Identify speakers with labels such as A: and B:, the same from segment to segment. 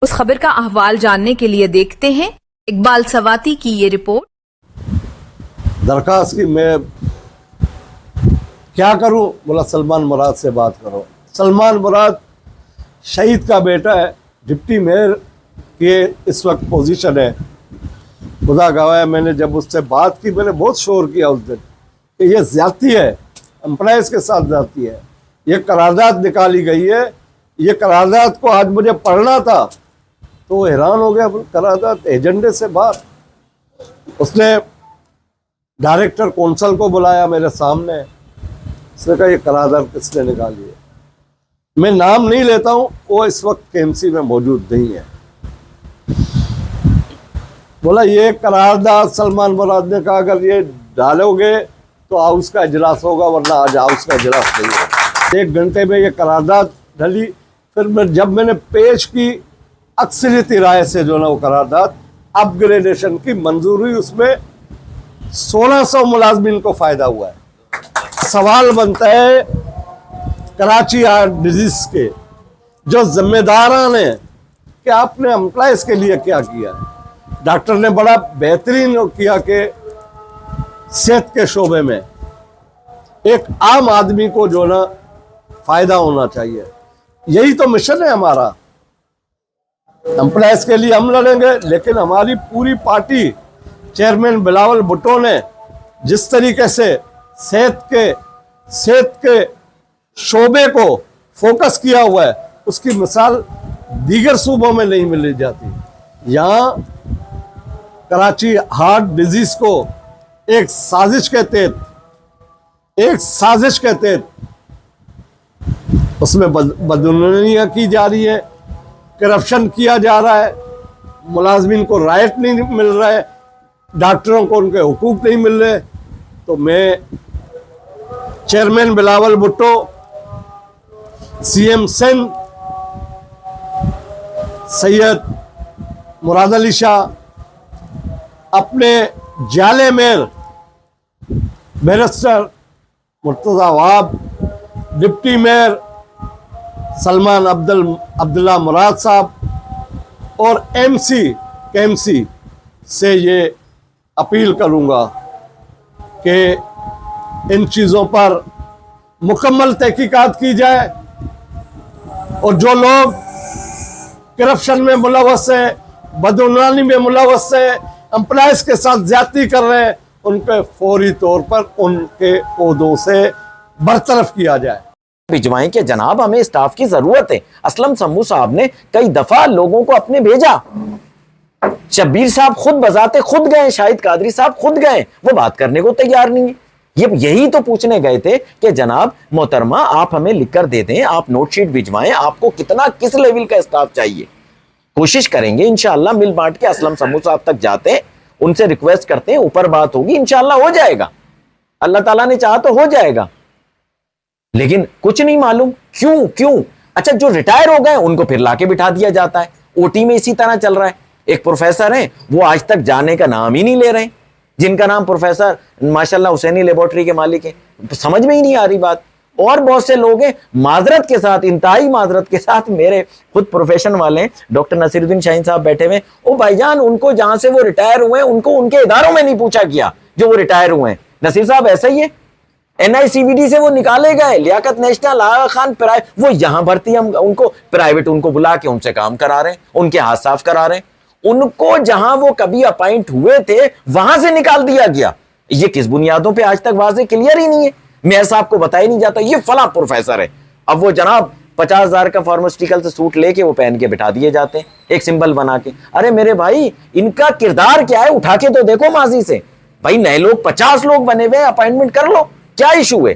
A: उस खबर का अहवाल जानने के लिए देखते हैं इकबाल सवाती की ये रिपोर्ट।
B: दरखास्त की मैं क्या करूं? बोला सलमान मुराद से बात करो। सलमान मुराद शहीद का बेटा है, डिप्टी मेयर की इस वक्त पोजीशन है। खुदा गवाह है, मैंने जब उससे बात की मैंने बहुत शोर किया उस दिन कि ये ज्यादती है, एम्प्लॉयज़ के साथ ज्यादती है। ये करारदाद निकाली गई है। ये करारदाद को आज मुझे पढ़ना था तो हैरान हो गया। करारदाद एजेंडे से बाहर। उसने डायरेक्टर कौंसल को बुलाया मेरे सामने। उसने कहा ये करारदाद किसने निकाली है? मैं नाम नहीं लेता हूं, वो इस वक्त केएमसी में मौजूद नहीं है। बोला ये करारदाद सलमान मुराद ने कहा अगर ये डालोगे तो हाउस का इजलास होगा, वरना आज हाउस का इजलास नहीं होगा। 1 घंटे में ये करारदाद डली। फिर जब मैंने पेश की अक्सरियती राय से जो ना वो करारदाद अपग्रेडेशन की मंजूरी हुई, उसमें 1600 मुलाजमीन को फायदा हुआ है। सवाल बनता है कराची हार्ट डिजीज के जो जिम्मेदारान हैं कि आपने एम्प्लॉयज के लिए क्या किया है। डॉक्टर ने बड़ा बेहतरीन किया कि सेहत के शोबे में एक आम आदमी को जो ना फायदा होना चाहिए। यही तो मिशन है हमारा। एम्प्लॉयज के लिए हम लड़ेंगे, लेकिन हमारी पूरी पार्टी चेयरमैन बिलावल भुट्टो ने जिस तरीके से सेहत के शोबे को फोकस किया हुआ है, उसकी मिसाल दीगर सूबों में नहीं मिली जाती। यहाँ कराची हार्ट डिजीज को एक साजिश के तहत उसमें बदनूनियाँ की जा रही है, करप्शन किया जा रहा है, मुलाजमीन को राइट नहीं मिल रहा है, डॉक्टरों को उनके हुकूक नहीं मिल रहे। तो मैं चेयरमैन बिलावल भुट्टो, सीएम सिंध सैयद मुराद अली शाह, अपने जाले mayor barrister Murtaza Wahab, deputy mayor Salman Abdullah Murad साहब और केएमसी से ये अपील करूंगा कि इन चीज़ों पर मुकम्मल तहकीकात की जाए और जो लोग करप्शन में मुलव्वस है, बदउनवानी में मुलव्वस है, एम्प्लॉयज के साथ ज्यादती कर रहे हैं, उन पे फौरी तौर पर उनके ओहदों से बरतरफ किया जाए।
C: भिजवाएं कि जनाब हमें स्टाफ की जरूरत है। असलम समू साहब ने कई दफा लोगों को अपने भेजा। शब्बीर साहब खुद बजाते खुद गए, शाहिद कादरी साहब खुद गए, वो बात करने को तैयार नहीं है। यही तो पूछने गए थे कि जनाब मोहतरमा आप हमें लिखकर दे दें, आप नोटशीट भिजवाएं, आपको कितना किस लेवल का स्टाफ चाहिए। कोशिश करेंगे इंशाअल्लाह मिल बांट के असलम समू साहब तक जाते हैं, उनसे रिक्वेस्ट करते हैं, ऊपर बात होगी, इंशाअल्लाह हो जाएगा। अल्लाह ताला ने चाहा तो हो जाएगा, लेकिन कुछ नहीं मालूम क्यों। अच्छा, जो रिटायर हो गए उनको फिर लाके बिठा दिया जाता है। ओटी में इसी तरह चल रहा है। एक प्रोफेसर है, वो आज तक जाने का नाम ही नहीं ले रहे, जिनका नाम प्रोफेसर माशाल्लाह हुसैनी लेबोरेटरी के मालिक है। समझ में ही नहीं आ रही बात। और बहुत से लोग हैं माजरत के साथ, इंतहाई माजरत के साथ, मेरे खुद प्रोफेशन वाले हैं, डॉक्टर नसीरुद्दीन शाहीन साहब बैठे हुए, ओ भाईजान उनको जहां से वो रिटायर हुए उनको उनके इदारों में नहीं पूछा गया जो वो रिटायर हुए हैं। नसीर साहब ऐसा ही है, NICVD से वो निकाले गए, लियाकत नेशनल, आगा खान प्राइवेट, वो यहां भर्ती, हम उनको प्राइवेट उनको बुला के उनसे काम करा रहे हैं, उनके हाथ साफ करा रहे हैं। उनको जहां वो कभी अपॉइंट हुए थे वहां से निकाल दिया गया। ये किस बुनियादों पे आज तक वाज़े क्लियर ही नहीं है। मेयर साहब को बताया नहीं जाता ये फला प्रोफेसर है। अब वो जनाब 50,000 का फार्मास्यूटिकल से सूट लेके वो पहन के बिठा दिए जाते हैं, एक सिंबल बना के। अरे मेरे भाई, इनका किरदार क्या है उठा के तो देखो माजी से। भाई नए लोग 50 लोग बने हुए, अपॉइंटमेंट कर लो, क्या इशू है।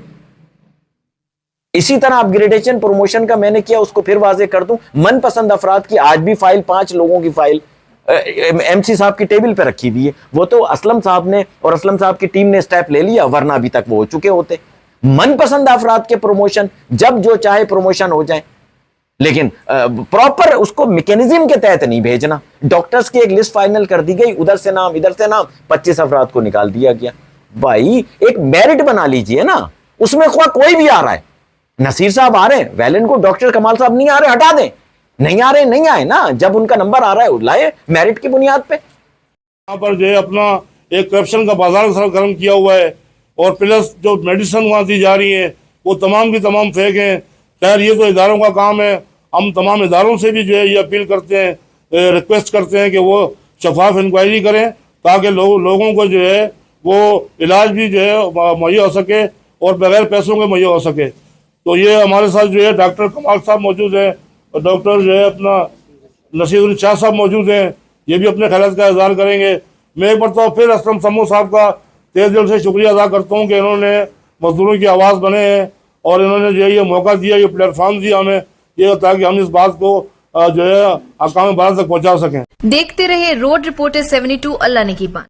C: इसी तरह अपग्रेडेशन प्रमोशन का मैंने किया, उसको फिर वाजे कर दूं, मनपसंद अफराद की आज भी फाइल 5 लोगों की फाइल MC साहब की टेबल पे रखी हुई है। वो तो असलम साहब ने और असलम साहब की टीम ने स्टेप ले लिया, वरना अभी तक वो हो चुके होते। मनपसंद अफराद के प्रमोशन जब जो चाहे प्रमोशन हो जाए, लेकिन प्रॉपर उसको मैकेनिज्म के तहत नहीं भेजना। डॉक्टर्स की एक लिस्ट फाइनल कर दी गई, उधर से नाम इधर से नाम, 25 अफराद को निकाल दिया गया। भाई एक मेरिट बना लीजिए ना, उसमें कोई भी आ रहा है, नसीर साहब आ रहे हैं, वैलेंट को डॉक्टर कमाल साहब नहीं आ रहे, हटा दें। नहीं आ रहे नहीं आए ना, जब उनका नंबर आ रहा है लाए मेरिट की बुनियाद पे।
D: यहाँ पर जो है अपना एक करप्शन का बाजार गर्म किया हुआ है, और प्लस जो मेडिसिन वहाँ दी जा रही है वो तमाम की तमाम फेक हैं। खैर ये तो इदारों का काम है, हम तमाम इदारों से भी जो है ये अपील करते हैं, रिक्वेस्ट करते हैं कि वो शफाफ इंक्वायरी करें, ताकि लोगों को जो है वो इलाज भी जो है मुहैया हो सके और बगैर पैसों के मुहैया हो सके। तो ये हमारे साथ जो है डॉक्टर कमाल साहब मौजूद हैं और डॉक्टर जो है अपना नसीरुल शाह साहब मौजूद हैं, ये भी अपने ख्यालात का इज़हार करेंगे। मैं एक बार फिर असलम समू साहब का तहे दिल से शुक्रिया अदा करता हूँ कि इन्होंने मजदूरों की आवाज़ बने हैं और इन्होंने जो है ये मौका दिया, ये प्लेटफॉर्म दिया हमें, ये ताकि हम इस बात को जो है अक़वाम भारत तक पहुँचा सकें।
A: देखते रहे रोड रिपोर्टर 72 अल्लाह ने की बात।